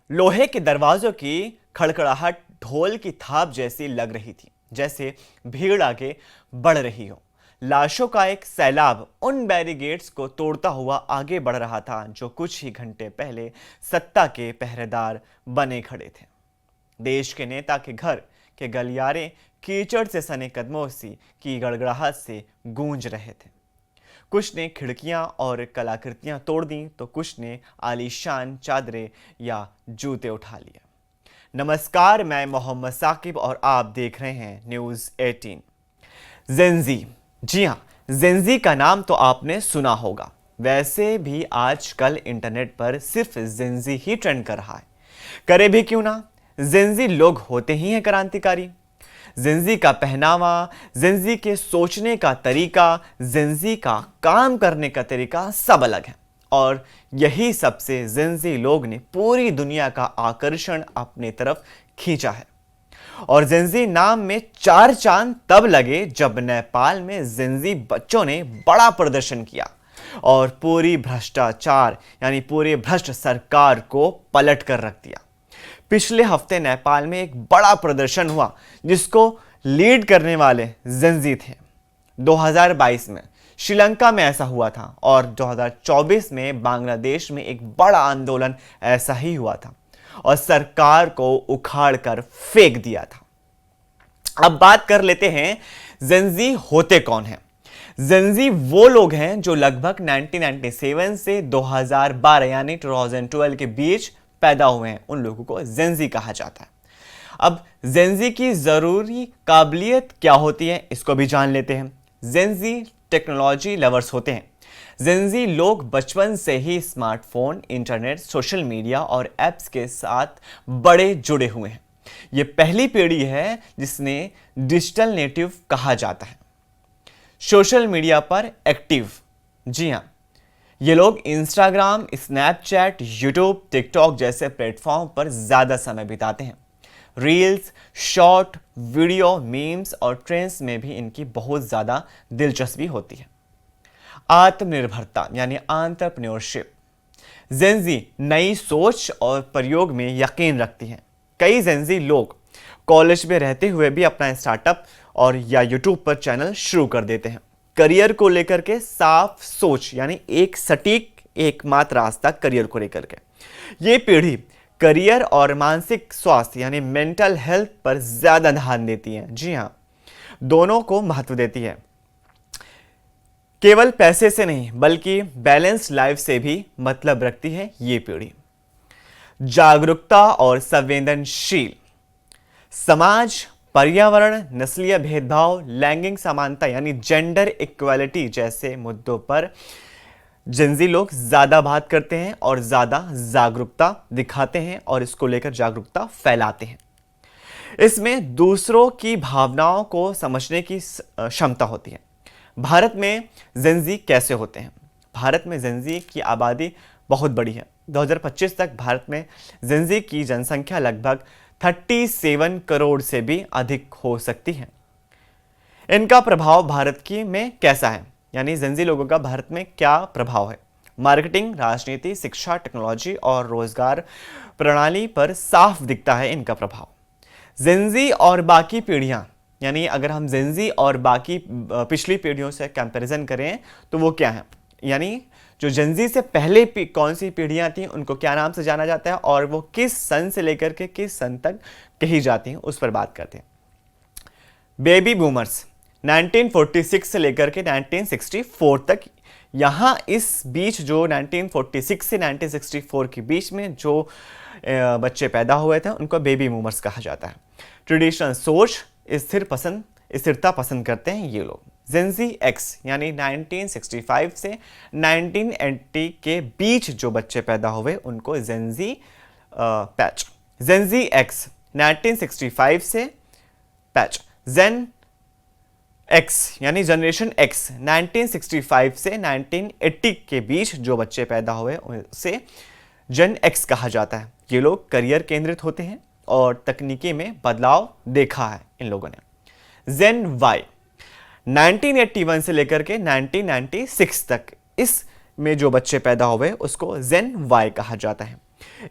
लोहे के दरवाजों की खड़खड़ाहट ढोल की थाप जैसी लग रही थी, जैसे भीड़ आगे बढ़ रही हो। लाशों का एक सैलाब उन बैरिकेड्स को तोड़ता हुआ आगे बढ़ रहा था जो कुछ ही घंटे पहले सत्ता के पहरेदार बने खड़े थे। देश के नेता के घर के गलियारे कीचड़ से सने कदमों की गड़गड़ाहट से गूंज रहे थे। कुछ ने खिड़कियां और कलाकृतियां तोड़ दी तो कुछ ने आलीशान चादरें या जूते उठा लिए। नमस्कार, मैं मोहम्मद साकिब और आप देख रहे हैं न्यूज़ 18। जेंजी, जी हाँ, जेंजी का नाम तो आपने सुना होगा। वैसे भी आजकल इंटरनेट पर सिर्फ जेंजी ही ट्रेंड कर रहा है। करे भी क्यों ना, जेंजी लोग होते ही हैं क्रांतिकारी। जेंजी का पहनावा, जेंजी के सोचने का तरीका, जेंजी का काम करने का तरीका सब अलग है और यही सबसे जेंजी लोग ने पूरी दुनिया का आकर्षण अपने तरफ खींचा है। और जेंजी नाम में 4 चांद तब लगे जब नेपाल में जेंजी बच्चों ने बड़ा प्रदर्शन किया और पूरी भ्रष्टाचार यानी पूरी भ्रष्ट सरकार को पलट कर रख दिया। पिछले हफ्ते नेपाल में एक बड़ा प्रदर्शन हुआ जिसको लीड करने वाले जेंजी थे। 2022 में श्रीलंका में ऐसा हुआ था और 2024 में बांग्लादेश में एक बड़ा आंदोलन ऐसा ही हुआ था और सरकार को उखाड़ कर फेंक दिया था। अब बात कर लेते हैं जेंजी होते कौन हैं। जेंजी वो लोग हैं जो लगभग 1997 से 2012 यानी 2012 के बीच पैदा हुए हैं। उन लोगों को जेंजी कहा जाता है। अब जेंजी की जरूरी काबिलियत क्या होती है इसको भी जान लेते हैं। जेंजी टेक्नोलॉजी लवर्स होते हैं। जेंजी लोग बचपन से ही स्मार्टफोन, इंटरनेट, सोशल मीडिया और एप्स के साथ बड़े जुड़े हुए हैं। ये पहली पीढ़ी है जिसने डिजिटल नेटिव कहा जाता है। सोशल मीडिया पर एक्टिव, जी हाँ, ये लोग इंस्टाग्राम, स्नैपचैट, यूट्यूब, टिकटॉक जैसे प्लेटफॉर्म पर ज़्यादा समय बिताते हैं। रील्स, शॉर्ट वीडियो, मीम्स और ट्रेंड्स में भी इनकी बहुत ज़्यादा दिलचस्पी होती है। आत्मनिर्भरता यानी एंटरप्रेन्योरशिप। जेंजी नई सोच और प्रयोग में यकीन रखती हैं। कई जेंजी लोग कॉलेज में रहते हुए भी अपना स्टार्टअप और या यूट्यूब पर चैनल शुरू कर देते हैं। करियर को लेकर के साफ सोच यानी एक सटीक एकमात्र रास्ता करियर को लेकर के। ये पीढ़ी करियर और मानसिक स्वास्थ्य यानी मेंटल हेल्थ पर ज्यादा ध्यान देती है। जी हाँ, दोनों को महत्व देती है। केवल पैसे से नहीं बल्कि बैलेंस लाइफ से भी मतलब रखती है ये पीढ़ी। जागरूकता और संवेदनशील। समाज, पर्यावरण, नस्लीय भेदभाव, लैंगिक समानता यानी जेंडर इक्वालिटी जैसे मुद्दों पर जेंजी लोग ज़्यादा बात करते हैं और ज़्यादा जागरूकता दिखाते हैं और इसको लेकर जागरूकता फैलाते हैं। इसमें दूसरों की भावनाओं को समझने की क्षमता होती है। भारत में जेंजी कैसे होते हैं? भारत में जेंजी की आबादी बहुत बड़ी है। 2025 तक भारत में जेंजी की जनसंख्या लगभग 37 करोड़ से भी अधिक हो सकती है। इनका प्रभाव भारत की में कैसा है, यानी जेंजी लोगों का भारत में क्या प्रभाव है? मार्केटिंग, राजनीति, शिक्षा, टेक्नोलॉजी और रोजगार प्रणाली पर साफ दिखता है इनका प्रभाव। जेंजी और बाकी पीढ़ियां, यानी अगर हम जेंजी और बाकी पिछली पीढ़ियों से कंपैरिजन करें तो वो क्या है, यानी जो जेंजी से पहले कौन सी पीढ़ियां थी उनको क्या नाम से जाना जाता है और वो किस सन से लेकर के किस सन तक कही जाती हैं उस पर बात करते हैं। बेबी बूमर्स 1946 से लेकर के 1964 तक, यहाँ इस बीच जो 1946 से 1964 के बीच में जो बच्चे पैदा हुए थे उनको बेबी बूमर्स कहा जाता है। ट्रेडिशनल सोच, स्थिरता पसंद करते हैं ये लोग। जेंजी एक्स यानी 1965 से 1980 के बीच जो बच्चे पैदा हुए उनको जेंजी पैच। जेंजी एक्स 1965 से पैच। जेन एक्स यानी जनरेशन एक्स 1965 से 1980 के बीच जो बच्चे पैदा हुए उसे जेन एक्स कहा जाता है। ये लोग करियर केंद्रित होते हैं और तकनीकी में बदलाव देखा है इन लोगों ने। जेन वाई 1981 से लेकर के 1996 तक, इस में जो बच्चे पैदा हुए उसको जेन वाई कहा जाता है।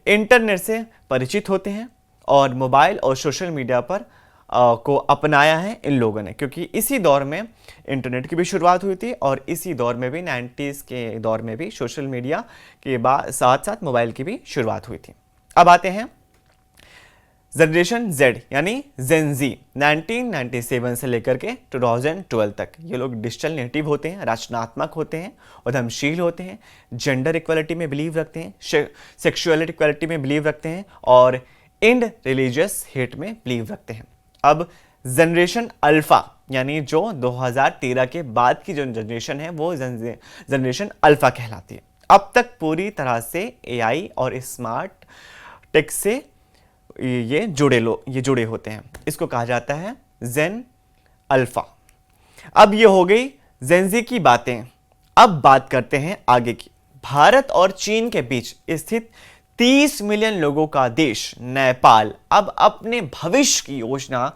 इंटरनेट से परिचित होते हैं और मोबाइल और सोशल मीडिया पर को अपनाया है इन लोगों ने, क्योंकि इसी दौर में इंटरनेट की भी शुरुआत हुई थी और इसी दौर में भी 90s के दौर में भी सोशल मीडिया के बाद साथ साथ मोबाइल की भी शुरुआत हुई थी। अब आते हैं जनरेशन जेड यानी जेन जी। 1997 से लेकर के 2012 तक ये लोग डिजिटल नेटिव होते हैं, रचनात्मक होते हैं, उद्यमशील होते हैं, जेंडर इक्वलिटी में बिलीव रखते हैं, सेक्सुअलिटी इक्वलिटी में बिलीव रखते हैं और इंड रिलीजियस हेट में बिलीव रखते हैं। अब जनरेशन अल्फा यानी जो 2013 के बाद की जो जनरेशन है वो जनरेशन अल्फा कहलाती है। अब तक पूरी तरह से एआई और स्मार्ट टेक से ये जुड़े होते हैं। इसको कहा जाता है जेन अल्फा। अब ये हो गई जेनजी की बातें। अब बात करते हैं आगे की। भारत और चीन के बीच स्थित 30 मिलियन लोगों का देश नेपाल अब अपने भविष्य की योजना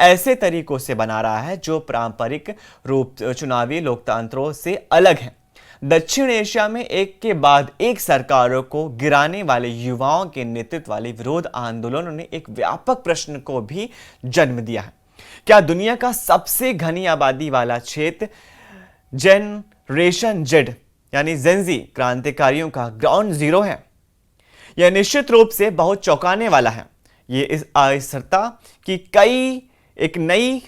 ऐसे तरीकों से बना रहा है जो पारंपरिक रूप चुनावी लोकतंत्रों से अलग है। दक्षिण एशिया में एक के बाद एक सरकारों को गिराने वाले युवाओं के नेतृत्व वाले विरोध आंदोलनों ने एक व्यापक प्रश्न को भी जन्म दिया है। क्या दुनिया का सबसे घनी आबादी वाला क्षेत्र जनरेशन जेड यानी जेनजी क्रांतिकारियों का ग्राउंड जीरो है? यह निश्चित रूप से बहुत चौंकाने वाला है। ये इस अस्थिरता की एक नई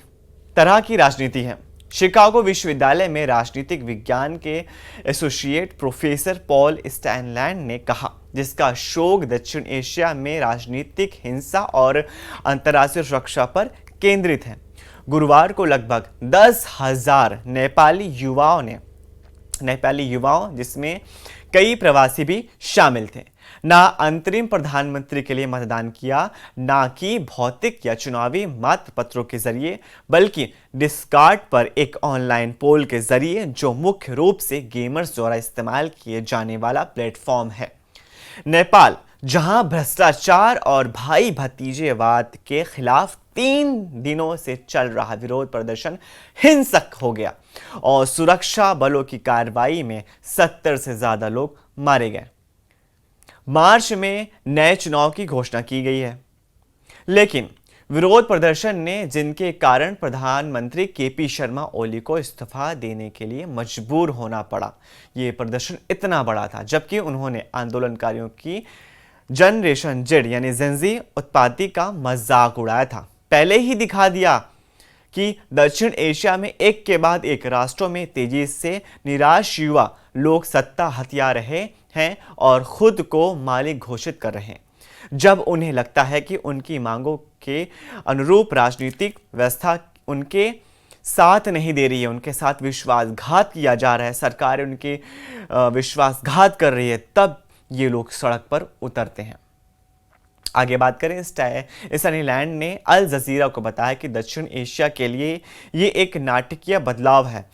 तरह की राजनीति है। शिकागो विश्वविद्यालय में राजनीतिक विज्ञान के एसोसिएट प्रोफेसर पॉल स्टैनलैंड ने कहा, जिसका शोध दक्षिण एशिया में राजनीतिक हिंसा और अंतर्राष्ट्रीय सुरक्षा पर केंद्रित है। गुरुवार को लगभग 10,000 नेपाली युवाओं जिसमें कई प्रवासी भी शामिल थे, ना अंतरिम प्रधानमंत्री के लिए मतदान किया, ना कि भौतिक या चुनावी मत पत्रों के जरिए, बल्कि डिस्कार्ड पर एक ऑनलाइन पोल के जरिए, जो मुख्य रूप से गेमर्स द्वारा इस्तेमाल किए जाने वाला प्लेटफॉर्म है। नेपाल, जहां भ्रष्टाचार और भाई भतीजेवाद के खिलाफ 3 दिनों से चल रहा विरोध प्रदर्शन हिंसक हो गया और सुरक्षा बलों की कार्रवाई में 70 से ज्यादा लोग मारे गए। मार्च में नए चुनाव की घोषणा की गई है, लेकिन विरोध प्रदर्शन ने जिनके कारण प्रधानमंत्री केपी शर्मा ओली को इस्तीफा देने के लिए मजबूर होना पड़ा। ये प्रदर्शन इतना बड़ा था जबकि उन्होंने आंदोलनकारियों की जनरेशन जेड यानी जेनजी उत्पत्ति का मजाक उड़ाया था। पहले ही दिखा दिया कि दक्षिण एशिया में एक के बाद एक राष्ट्रों में तेजी से निराश युवा लोग सत्ता हथिया रहे हैं और खुद को मालिक घोषित कर रहे हैं। जब उन्हें लगता है कि उनकी मांगों के अनुरूप राजनीतिक व्यवस्था उनके साथ नहीं दे रही है, उनके साथ विश्वासघात किया जा रहा है, सरकार उनके विश्वासघात कर रही है, तब ये लोग सड़क पर उतरते हैं। आगे बात करें, स्टैनलैंड ने अल जजीरा को बताया कि दक्षिण एशिया के लिए ये एक नाटकीय बदलाव है,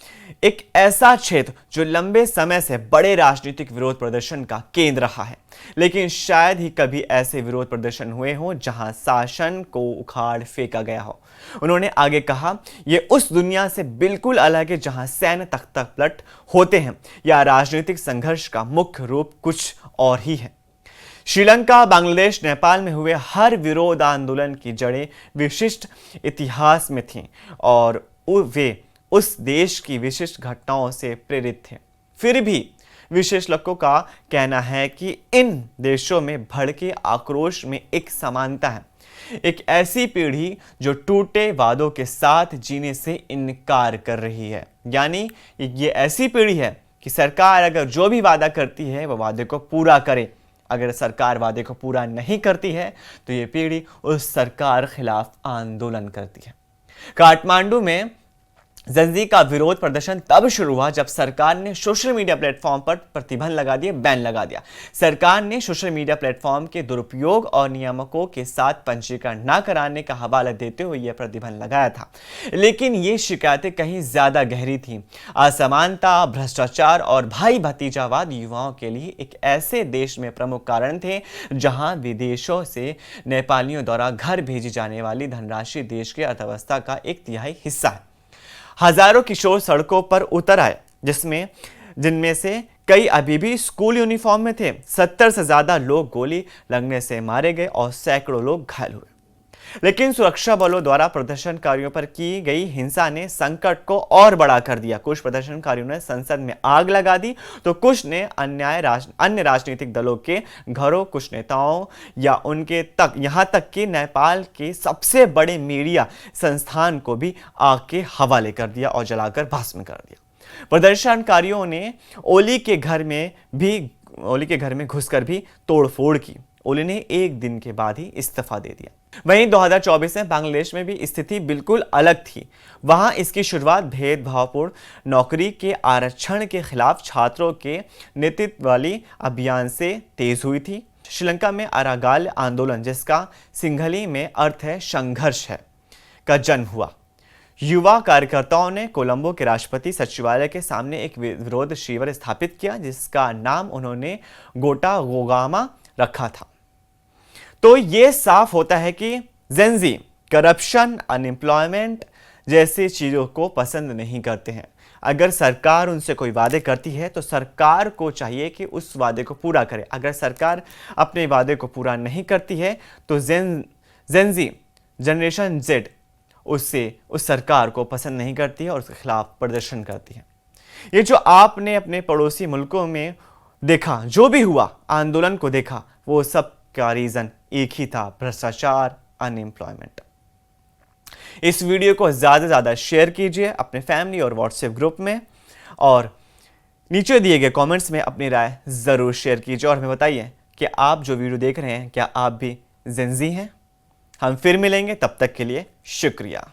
एक ऐसा क्षेत्र जो लंबे समय से बड़े राजनीतिक विरोध प्रदर्शन का केंद्र रहा है, लेकिन शायद ही कभी ऐसे विरोध प्रदर्शन हुए हों जहां शासन को उखाड़ फेंका गया हो। उन्होंने आगे कहा, यह उस दुनिया से बिल्कुल अलग है जहां सैन्य तख्ता पलट होते हैं या राजनीतिक संघर्ष का मुख्य रूप कुछ और ही है। श्रीलंका, बांग्लादेश, नेपाल में हुए हर विरोध आंदोलन की जड़ें विशिष्ट इतिहास में थीं और वे उस देश की विशिष्ट घटनाओं से प्रेरित थे। फिर भी विशेषज्ञों का कहना है कि इन देशों में भड़के आक्रोश में एक समानता है, एक ऐसी पीढ़ी जो टूटे वादों के साथ जीने से इनकार कर रही है। यानी ये ऐसी पीढ़ी है कि सरकार अगर जो भी वादा करती है वह वादे को पूरा करे, अगर सरकार वादे को पूरा नहीं करती है तो ये पीढ़ी उस सरकार खिलाफ आंदोलन करती है। काठमांडू में जेनजी का विरोध प्रदर्शन तब शुरू हुआ जब सरकार ने सोशल मीडिया प्लेटफॉर्म पर प्रतिबंध लगा दिए, बैन लगा दिया। सरकार ने सोशल मीडिया प्लेटफॉर्म के दुरुपयोग और नियामकों के साथ पंजीकरण न कराने का हवाला देते हुए यह प्रतिबंध लगाया था, लेकिन ये शिकायतें कहीं ज्यादा गहरी थीं। असमानता, भ्रष्टाचार और भाई भतीजावाद युवाओं के लिए एक ऐसे देश में प्रमुख कारण थे जहां विदेशों से नेपालियों द्वारा घर भेजी जाने वाली धनराशि देश की अर्थव्यवस्था का 1/3 हिस्सा है। हजारों किशोर सड़कों पर उतर आए, जिनमें से कई अभी भी स्कूल यूनिफॉर्म में थे। 70 से ज्यादा लोग गोली लगने से मारे गए और सैकड़ों लोग घायल हुए। लेकिन सुरक्षा बलों द्वारा प्रदर्शनकारियों पर की गई हिंसा ने संकट को और बड़ा कर दिया। कुछ प्रदर्शनकारियों ने संसद में आग लगा दी तो कुछ ने अन्य राजनीतिक दलों के घरों, कुछ नेताओं या उनके तक यहां तक कि नेपाल के सबसे बड़े मीडिया संस्थान को भी आग के हवाले कर दिया और जलाकर भस्म कर दिया। प्रदर्शनकारियों ने ओली के घर में घुसकर भी तोड़फोड़ की। ओली ने एक दिन के बाद ही इस्तीफा दे दिया। वहीं 2024 में बांग्लादेश में भी स्थिति बिल्कुल अलग थी। वहां इसकी शुरुआत भेदभावपूर्ण नौकरी के आरक्षण के खिलाफ छात्रों के नेतृत्व वाली अभियान से तेज हुई थी। श्रीलंका में अरागाल आंदोलन, जिसका सिंघली में अर्थ है संघर्ष है, का जन्म हुआ। युवा कार्यकर्ताओं ने कोलंबो के राष्ट्रपति सचिवालय के सामने एक विरोध शिविर स्थापित किया, जिसका नाम उन्होंने गोटा गोगामा रखा था। तो ये साफ होता है कि जेनजी करप्शन, अनएम्प्लॉयमेंट जैसी चीजों को पसंद नहीं करते हैं। अगर सरकार उनसे कोई वादे करती है तो सरकार को चाहिए कि उस वादे को पूरा करे। अगर सरकार अपने वादे को पूरा नहीं करती है तो जेनजी जनरेशन जेड उस सरकार को पसंद नहीं करती है और उसके खिलाफ प्रदर्शन करती है। ये जो आपने अपने पड़ोसी मुल्कों में देखा, जो भी हुआ आंदोलन को देखा, वो सब का रीजन एक ही था, भ्रष्टाचार, अनएम्प्लॉयमेंट। इस वीडियो को ज्यादा से ज्यादा शेयर कीजिए अपने फैमिली और व्हाट्सएप ग्रुप में, और नीचे दिए गए कमेंट्स में अपनी राय जरूर शेयर कीजिए और हमें बताइए कि आप जो वीडियो देख रहे हैं क्या आप भी जेनजी हैं। हम फिर मिलेंगे, तब तक के लिए शुक्रिया।